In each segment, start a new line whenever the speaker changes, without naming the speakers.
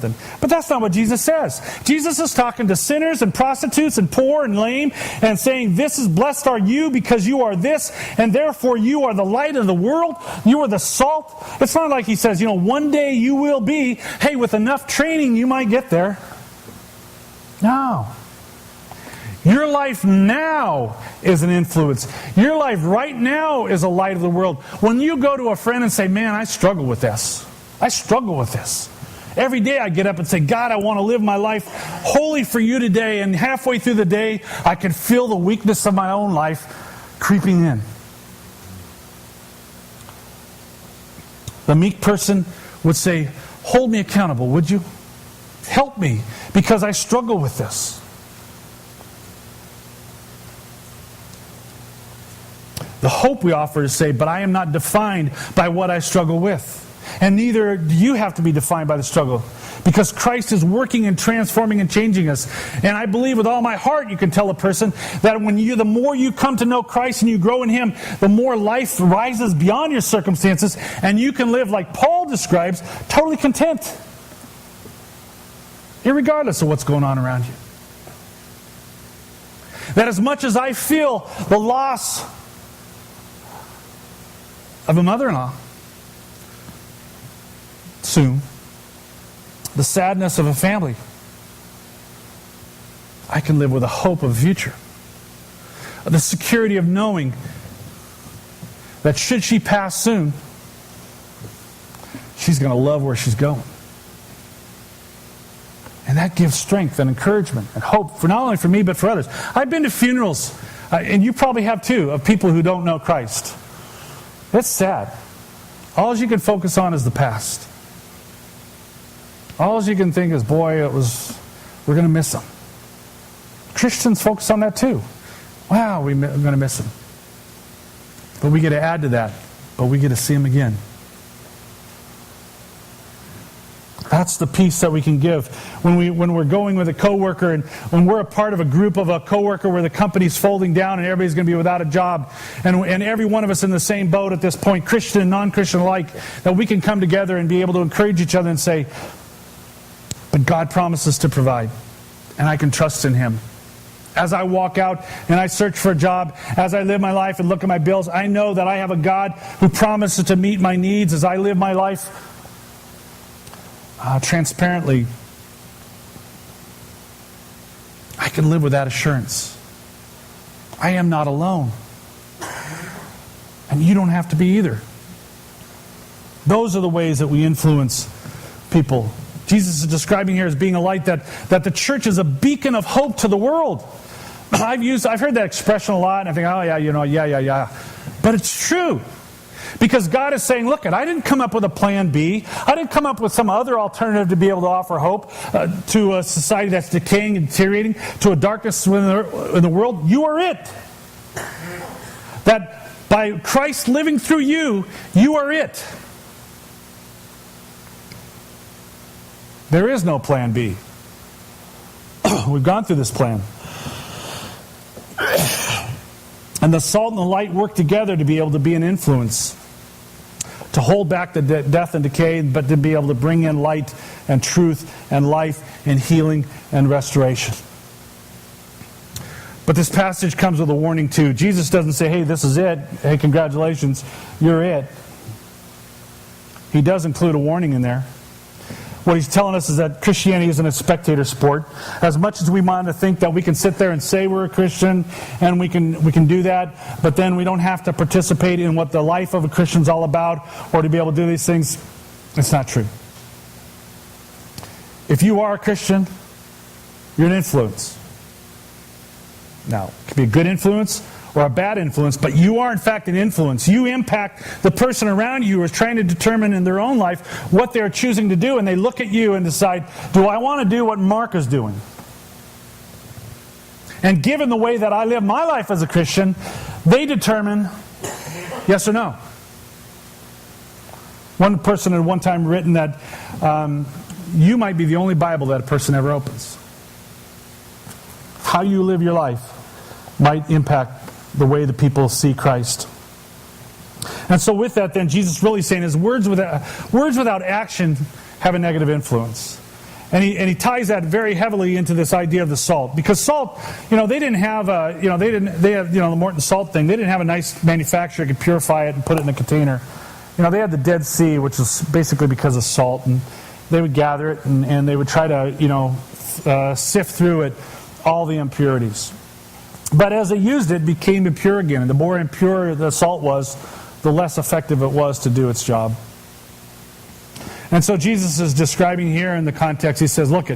But that's not what Jesus says. Jesus is talking to sinners and prostitutes and poor and lame and saying, this is blessed are you because you are this, and therefore you are the light of the world. You are the salt. It's not like he says, one day you will be. Hey, with enough training you might get there. No. Your life now is an influence. Your life right now is a light of the world. When you go to a friend and say, man, I struggle with this. I struggle with this. Every day I get up and say, God, I want to live my life wholly for you today. And halfway through the day, I can feel the weakness of my own life creeping in. The meek person would say, hold me accountable, would you? Help me, because I struggle with this. The hope we offer is say, but I am not defined by what I struggle with. And neither do you have to be defined by the struggle. Because Christ is working and transforming and changing us. And I believe with all my heart you can tell a person that the more you come to know Christ and you grow in Him, the more life rises beyond your circumstances. And you can live like Paul describes, totally content. Irregardless of what's going on around you. That as much as I feel the loss of a mother-in-law soon, the sadness of a family, I can live with a hope of a future. The security of knowing that should she pass soon, she's going to love where she's going. And that gives strength and encouragement and hope, for not only for me but for others. I've been to funerals, and you probably have too, of people who don't know Christ. It's sad. All you can focus on is the past. All you can think is, boy, we're going to miss him. Christians focus on that too. Wow, we're going to miss him. But we get to add to that. But we get to see him again. That's the peace that we can give when we're going with a coworker, and when we're a part of a group of a coworker where the company's folding down and everybody's going to be without a job, and every one of us in the same boat at this point, Christian and non-Christian alike, that we can come together and be able to encourage each other and say, but God promises to provide, and I can trust in Him. As I walk out and I search for a job, as I live my life and look at my bills, I know that I have a God who promises to meet my needs as I live my life transparently. I can live with that assurance. I am not alone. And you don't have to be either. Those are the ways that we influence people. Jesus is describing here as being a light that the church is a beacon of hope to the world. I've heard that expression a lot, and I think, oh yeah. But it's true. Because God is saying, look, I didn't come up with a plan B. I didn't come up with some other alternative to be able to offer hope to a society that's decaying and deteriorating, to a darkness in the world. You are it. That by Christ living through you, you are it. There is no plan B. We've gone through this plan. And the salt and the light work together to be able to be an influence. To hold back the death and decay, but to be able to bring in light and truth and life and healing and restoration. But this passage comes with a warning too. Jesus doesn't say, hey, this is it. Hey, congratulations, you're it. He does include a warning in there. What he's telling us is that Christianity isn't a spectator sport. As much as we want to think that we can sit there and say we're a Christian, and we can do that, but then we don't have to participate in what the life of a Christian's all about, or to be able to do these things, it's not true. If you are a Christian, you're an influence. Now, it could be a good influence or a bad influence, but you are in fact an influence. You impact the person around you who is trying to determine in their own life what they're choosing to do, and they look at you and decide, do I want to do what Mark is doing? And given the way that I live my life as a Christian, they determine yes or no. One person had one time written that you might be the only Bible that a person ever opens. How you live your life might impact the way the people see Christ. And so with that then, Jesus really saying is words without action have a negative influence. And he ties that very heavily into this idea of the salt, because salt, they didn't have the Morton salt thing. They didn't have a nice manufacturer that could purify it and put it in a container. They had the Dead Sea, which was basically because of salt, and they would gather it and they would try to sift through it all the impurities. But as they used it, it became impure again, and the more impure the salt was, the less effective it was to do its job. And so Jesus is describing here in the context, he says, look,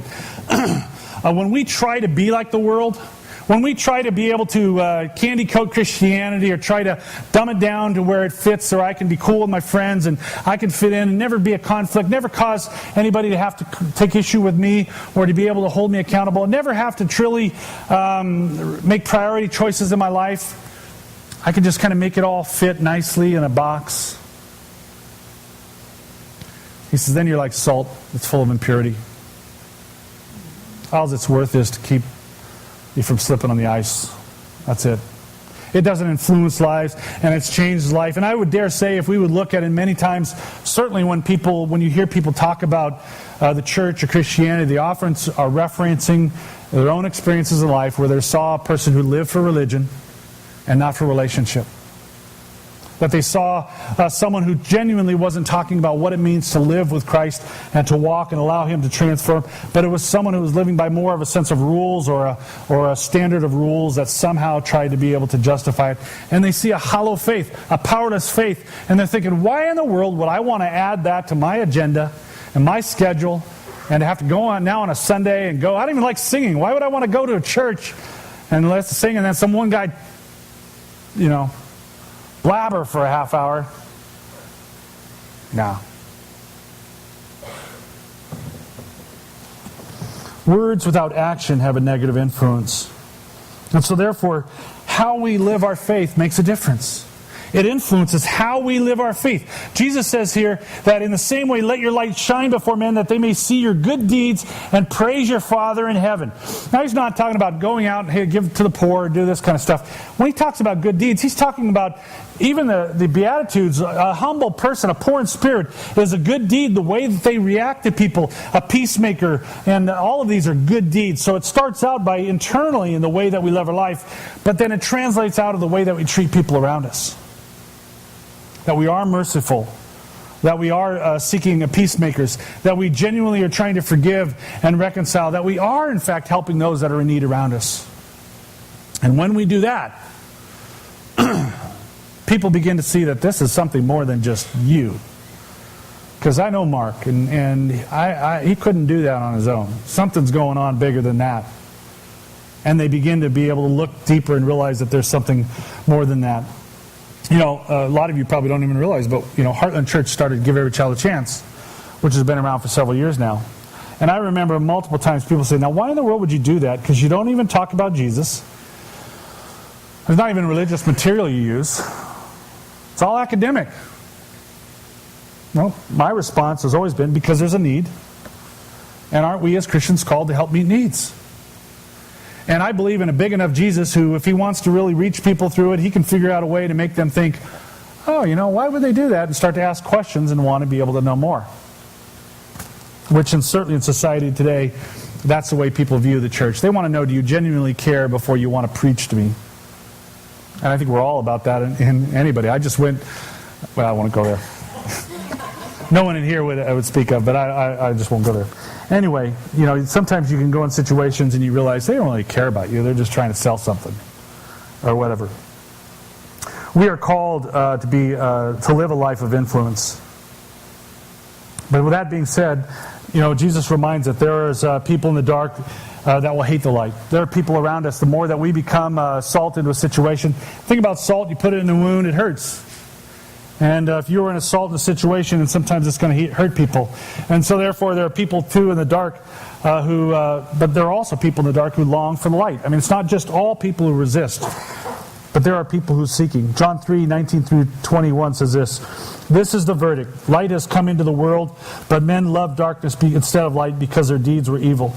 when we try to be like the world, when we try to be able to candy coat Christianity or try to dumb it down to where it fits so I can be cool with my friends and I can fit in and never be a conflict, never cause anybody to have to take issue with me or to be able to hold me accountable, and never have to truly make priority choices in my life, I can just kind of make it all fit nicely in a box. He says, then you're like salt that's full of impurity. All it's worth is to keep you from slipping on the ice. That's it. It doesn't influence lives, and it's changed life. And I would dare say, if we would look at it many times, certainly when you hear people talk about the church or Christianity, they often are referencing their own experiences in life where they saw a person who lived for religion and not for relationship. That they saw someone who genuinely wasn't talking about what it means to live with Christ and to walk and allow Him to transform, but it was someone who was living by more of a sense of rules or a standard of rules that somehow tried to be able to justify it. And they see a hollow faith, a powerless faith, and they're thinking, why in the world would I want to add that to my agenda and my schedule and to have to go on now on a Sunday and go, I don't even like singing. Why would I want to go to a church and let's sing, and then some one guy, blabber for a half hour? No. Words without action have a negative influence. And so therefore, how we live our faith makes a difference. It influences how we live our faith. Jesus says here that in the same way, let your light shine before men that they may see your good deeds and praise your Father in heaven. Now he's not talking about going out and hey, give to the poor, do this kind of stuff. When he talks about good deeds, he's talking about even the Beatitudes. A humble person, a poor in spirit, is a good deed. The way that they react to people, a peacemaker, and all of these are good deeds. So it starts out by internally in the way that we live our life, but then it translates out of the way that we treat people around us. That we are merciful, that we are seeking peacemakers, that we genuinely are trying to forgive and reconcile, that we are in fact helping those that are in need around us. And when we do that, people begin to see that this is something more than just you. Because I know Mark, and he couldn't do that on his own. Something's going on bigger than that. And they begin to be able to look deeper and realize that there's something more than that. A lot of you probably don't even realize, but, Heartland Church started Give Every Child a Chance, which has been around for several years now. And I remember multiple times people say, now why in the world would you do that? Because you don't even talk about Jesus. There's not even religious material you use. It's all academic. Well, my response has always been, because there's a need. And aren't we as Christians called to help meet needs? And I believe in a big enough Jesus who, if He wants to really reach people through it, He can figure out a way to make them think, oh, why would they do that? And start to ask questions and want to be able to know more. Which, certainly in society today, that's the way people view the church. They want to know, do you genuinely care before you want to preach to me? And I think we're all about that in anybody. I just went, I won't go there. No one in here would speak of, but I just won't go there. Anyway, sometimes you can go in situations and you realize they don't really care about you. They're just trying to sell something or whatever. We are called to live a life of influence. But with that being said, Jesus reminds that there is people in the dark that will hate the light. There are people around us. The more that we become salt into a situation, think about salt. You put it in a wound, it hurts. And if you were in a salt in a situation, and sometimes it's going to hurt people. And so therefore there are people too in the dark but there are also people in the dark who long for the light. I mean, it's not just all people who resist, but there are people who are seeking. John 3:19-21 says this, "This is the verdict. Light has come into the world, but men love darkness instead of light because their deeds were evil."